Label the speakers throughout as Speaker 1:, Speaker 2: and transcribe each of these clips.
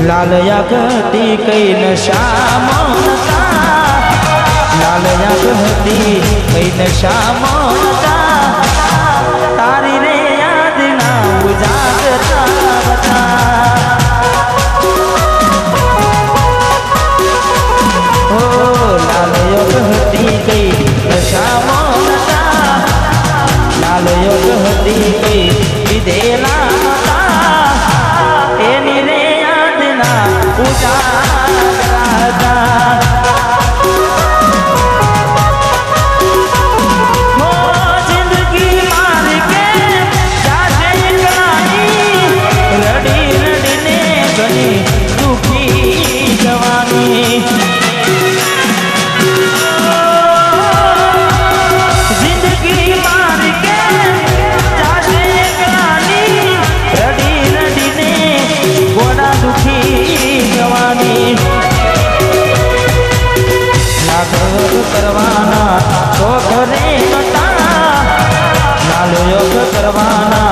Speaker 1: लालया कहती कई नशा मौनता, लालया कहती कई नशा मौनता, तारी रे याद ना उजागता बता। ओ लालया कहती कई नशा मौनता, लालया कहती कई विधेला मता, एनी रे उजागरा हो जिंदगी मार के जाते कलाई, रड़ी रड़ीने घनी दुखी जवानी। जिंदगी मार के जाते कलाई, रड़ी रड़ीने गोड़ा दुखी जवानी। लाल करवाना शौक रे नता, लाल योग करवाना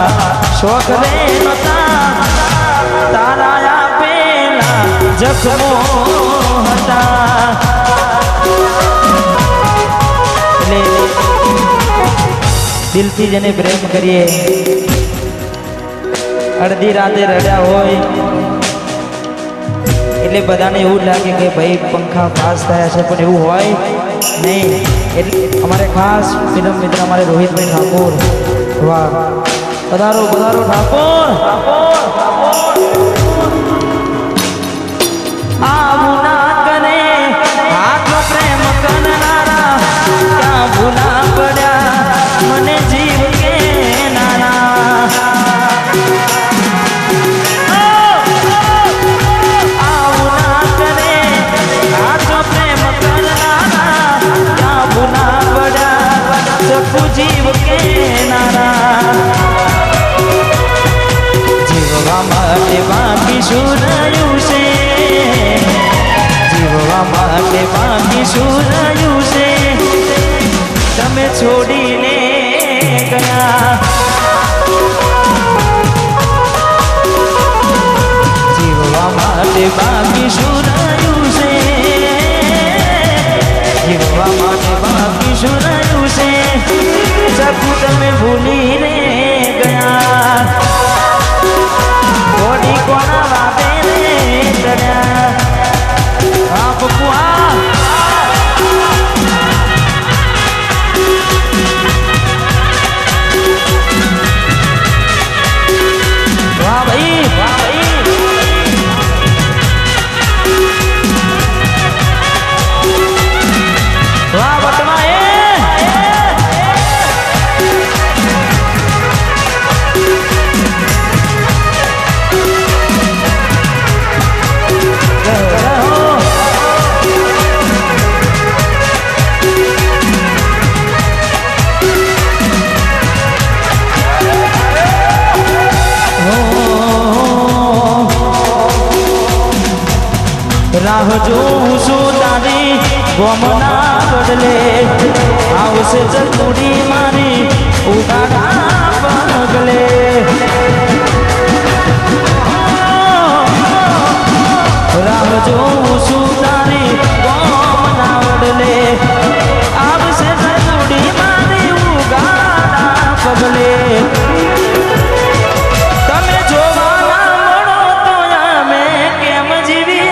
Speaker 1: शौक रे नता, तारा पेला जख्मो हता। दिल थी जेने प्रेम करिए, अर्धी राते रड्या होय એટલે બધાને એવું લાગે કે ભાઈ પંખા પાસ થયા છે, પણ એવું હોય નહીં। એટલે અમારે ખાસ ફિલ્મ મિત્ર અમારે રોહિતભાઈ ઠાકોર, વાહ પધારો પધારો ઠાકોર। આવું ના કરે હાથ પ્રેમ કરનારા, ક્યાં ભૂલા પડ્યા મને જીવ કે નારા। जीव के नारा जीववा माटे बाकी सुरायु से, जीववा माटे बाकी सुरायु से, तमे छोड़ी ने गया। जीववा माटे बाकी सुरायु से, जीववा माटे बाकी सुरायु से, सब तमें भूली रे गया। थोड़ी कोना बाबे रे चढ़ा आप कुआ वाह भाई वाह भाई। वाह बटवा राह जोऊं છું તારી ગોમના બદલે, આવશે જતુડી મારી ઉગાડા પગલે। રાહ જોऊं છું તારી ગોમના બદલે, આવશે જતુડી મારી ઉગાડા પગલે। તમે જોવાના મળો તો અમે કેમ જીવીએ,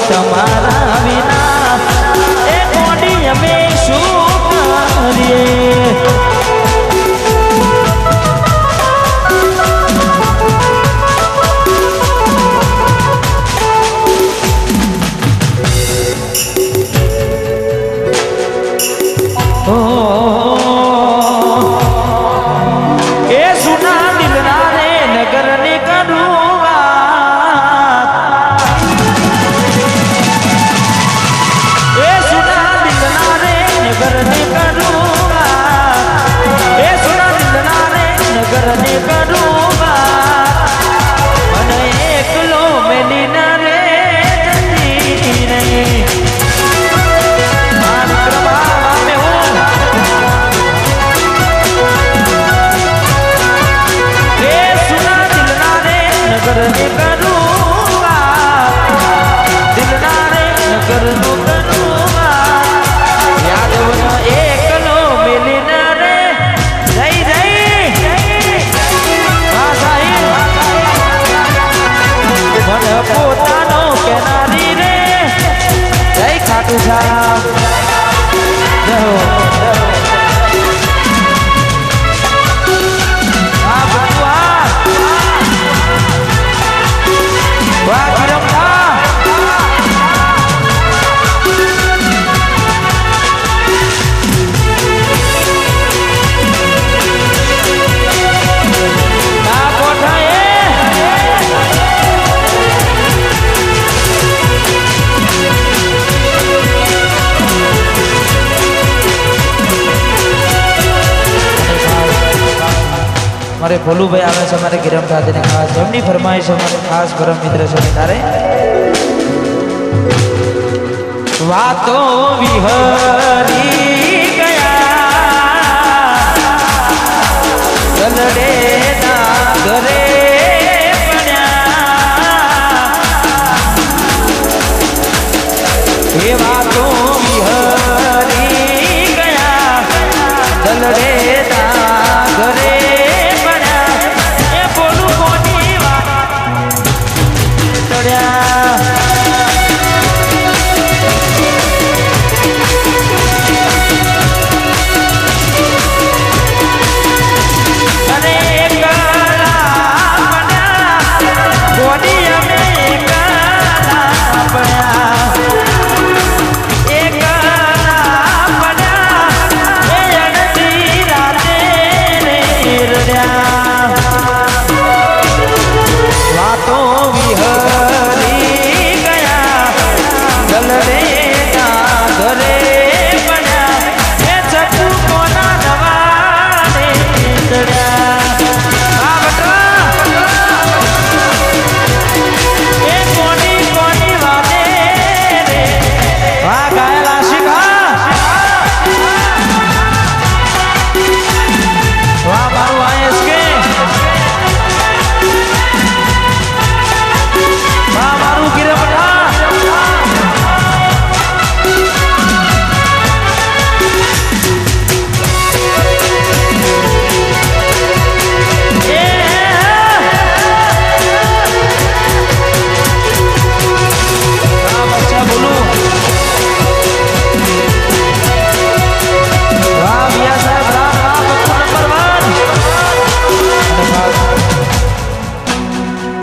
Speaker 1: તમારા વિના એ કોડી અમે શું કરીએ। એ સુના દિલના રે નગર ને કરું करने करूँ મારે ભોલુભાઈ આવે છે અમારે ગિરમ ખાતે ખાસ એમની ફરમાઈશ અમારે ખાસ પરમ મિત્ર છે તારે વાતો વિહરી ગયા ગલડે ના ઘરે પડ્યા એ વાતો વિહરી ગયા ગલડે ના ઘરે પડ્યા એ બોલું કોની વાત ચડ્યા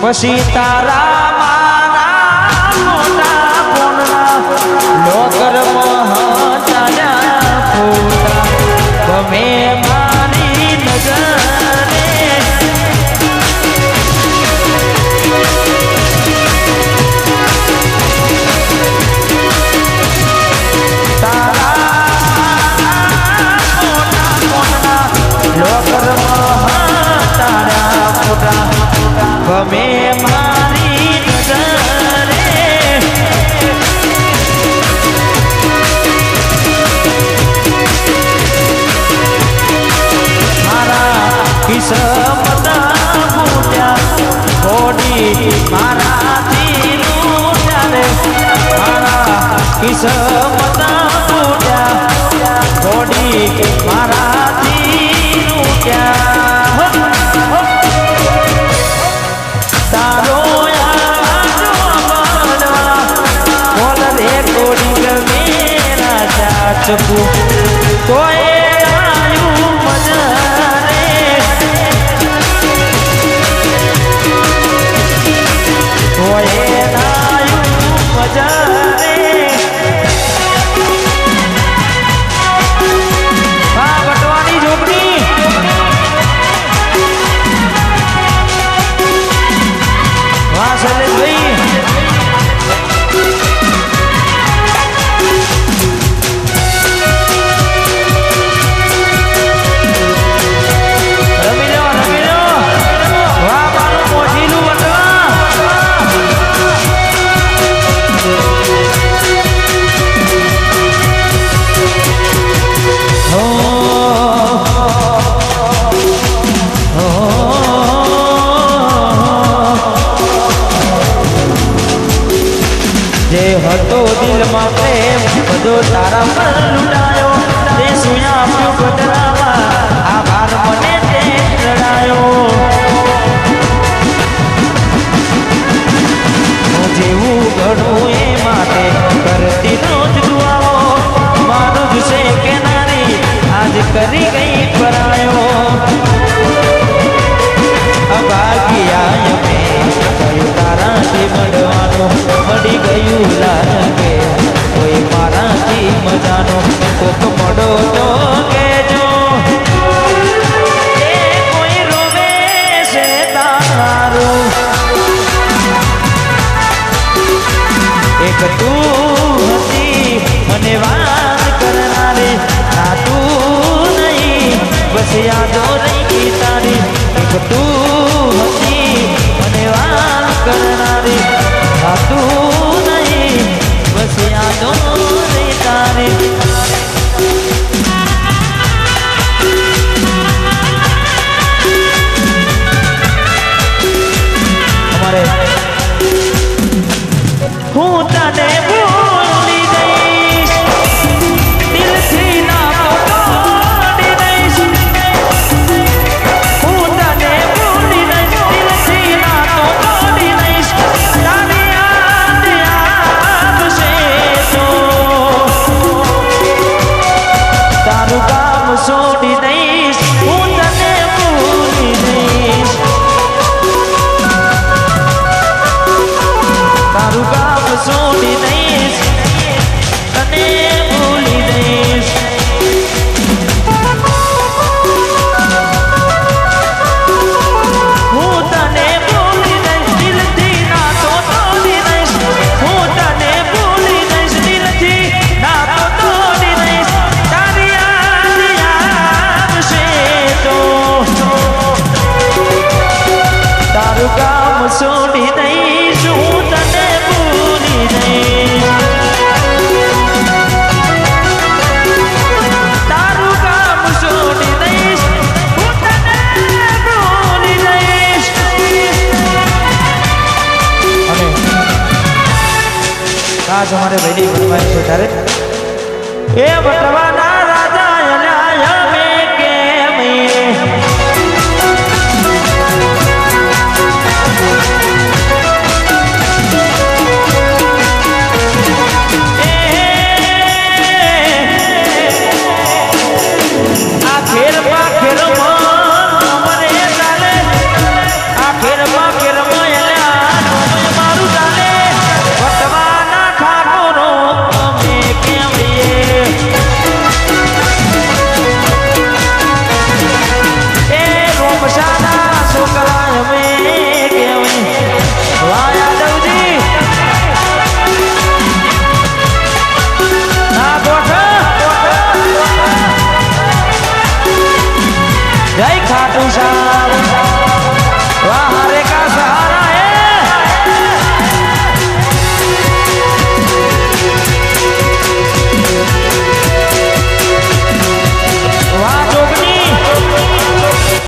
Speaker 1: પછી તારા મારા મોટા કોણના લોકર મહાચાર્યા ફોટા ગમે મારી નજરે તારા મોટા કોણના લોકર મહાચાર્યા ફોટા ગમે મારી નજરે મારા કિસ્મતના ફૂટ્યા થોડી મારાથી લૂટ્યા રે મારા કિસ્મતના ફૂટ્યા થોડી મારાથી લૂટ્યા ચકુ કોઈ આયું મજરે કોઈ આયું મજરે આ બટવાની ઝોપડી વાહ શૈલેષભાઈ જે હતો દિલમાં પ્રેમ બધો તારા પર લૂંટાયો તે સુયા આપ્યું બદલામાં આભાર મને તે રડાયો હું જેવું ઘડું એ માટે કરતી રોજ દુઆઓ મારું જ છે કે નારી આજ કરી ગઈ પરાયો અભાગ્યા મેં કયું તારાથી મળવાનું મળી ગયું લાગે કોઈ મારાથી મજાનો કોક મળો તો કેજો એ કોઈ રોવે છે તારું એક તું હતી મને વાત કરનારી ના તું નહીં બસ યાદો રહી તારી તું હતી મને વાલ કરનારી તું નહીં બસ યાદો રે તારી અમારે હું તને ભૂલી દઈશ દિલથી ના તો તોડી દઈશ હું તને ભૂલી દઈશ દિલથી ના તો તોડી દઈશ તારી યાદ આવશે તો તારું કામ છોડી દઈશ હું તને ભૂલી દઈશ તારું કામ છોડી દઈશ તને ભૂલી દઈશ હું તને ભૂલી દઈશ દિલથી ના તો તોડી દઈશ હું તને ભૂલી દઈશ દિલથી ના તો તોડી દઈશ તારી યાદ આવશે તો તારું કામ છોડી દઈશ હું તને ભૂલી દઈશ તારું કામ છોડી દઈશ હું તને ભૂલી દઈશ અને ખાસ અમારે ભાઈની ફરમાઈશ છે ત્યારે એ